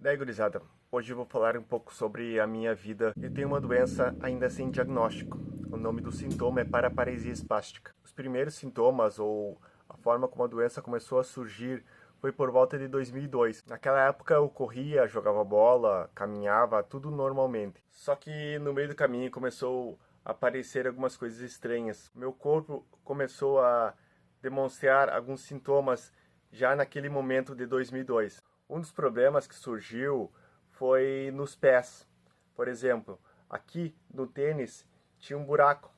Daí, gurizada, hoje eu vou falar um pouco sobre a minha vida. Eu tenho uma doença ainda sem diagnóstico. O nome do sintoma é paraparesia espástica. Os primeiros sintomas, ou a forma como a doença começou a surgir, foi por volta de 2002. Naquela época eu corria, jogava bola, caminhava, tudo normalmente. Só que no meio do caminho começou a aparecer algumas coisas estranhas. Meu corpo começou a demonstrar alguns sintomas já naquele momento de 2002. Um dos problemas que surgiu foi nos pés. Por exemplo, aqui no tênis tinha um buraco.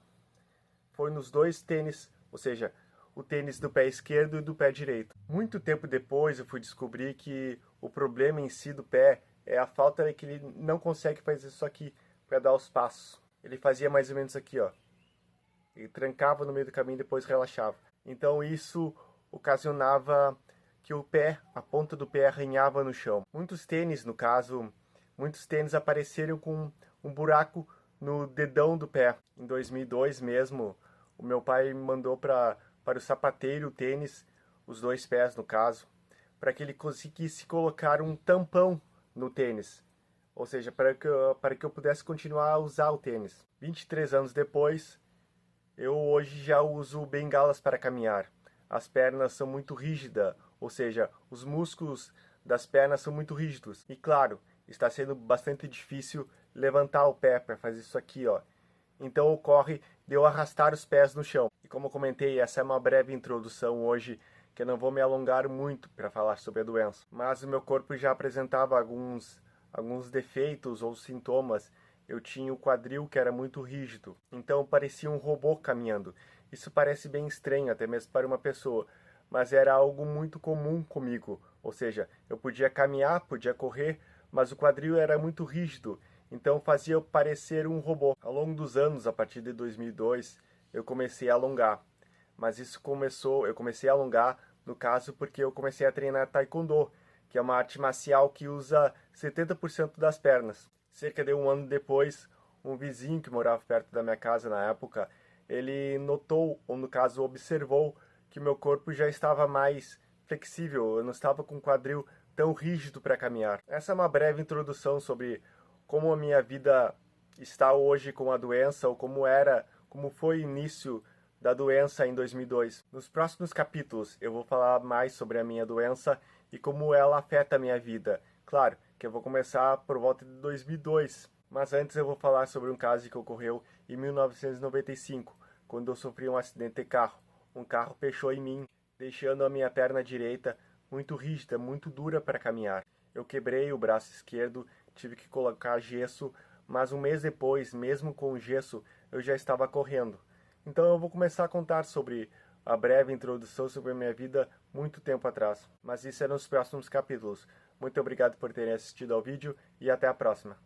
Foi nos dois tênis, ou seja, o tênis do pé esquerdo e do pé direito. Muito tempo depois eu fui descobrir que o problema em si do pé é a falta de que ele não consegue fazer isso aqui para dar os passos. Ele fazia mais ou menos aqui, ó. Ele trancava no meio do caminho e depois relaxava. Então isso ocasionava que o pé, a ponta do pé arranhava no chão. Muitos tênis, no caso, muitos tênis apareceram com um buraco no dedão do pé. Em 2002 mesmo, o meu pai me mandou para o sapateiro o tênis, os dois pés no caso, para que ele conseguisse colocar um tampão no tênis. Ou seja, para que eu pudesse continuar a usar o tênis. 23 anos depois, eu hoje já uso bengalas para caminhar. As pernas são muito rígidas, ou seja, os músculos das pernas são muito rígidos. E claro, está sendo bastante difícil levantar o pé para fazer isso aqui, ó. Então ocorre de eu arrastar os pés no chão. E como eu comentei, essa é uma breve introdução hoje, que eu não vou me alongar muito para falar sobre a doença. Mas o meu corpo já apresentava alguns defeitos ou sintomas. Eu tinha o quadril que era muito rígido, então parecia um robô caminhando. Isso parece bem estranho, até mesmo para uma pessoa, mas era algo muito comum comigo. Ou seja, eu podia caminhar, podia correr, mas o quadril era muito rígido, então fazia eu parecer um robô. Ao longo dos anos, a partir de 2002, eu comecei a alongar. Mas eu comecei a alongar, no caso, porque eu comecei a treinar taekwondo, que é uma arte marcial que usa 70% das pernas. Cerca de um ano depois, um vizinho que morava perto da minha casa na época, ele notou, ou no caso observou, que meu corpo já estava mais flexível, eu não estava com o quadril tão rígido para caminhar. Essa é uma breve introdução sobre como a minha vida está hoje com a doença, ou como foi o início da doença em 2002. Nos próximos capítulos eu vou falar mais sobre a minha doença e como ela afeta a minha vida. Claro que eu vou começar por volta de 2002, mas antes eu vou falar sobre um caso que ocorreu em 1995, quando eu sofri um acidente de carro. Um carro pechou em mim, deixando a minha perna direita muito rígida, muito dura para caminhar. Eu quebrei o braço esquerdo, tive que colocar gesso, mas um mês depois, mesmo com o gesso, eu já estava correndo. Então eu vou começar a contar sobre a breve introdução sobre a minha vida muito tempo atrás. Mas isso é nos próximos capítulos. Muito obrigado por terem assistido ao vídeo e até a próxima.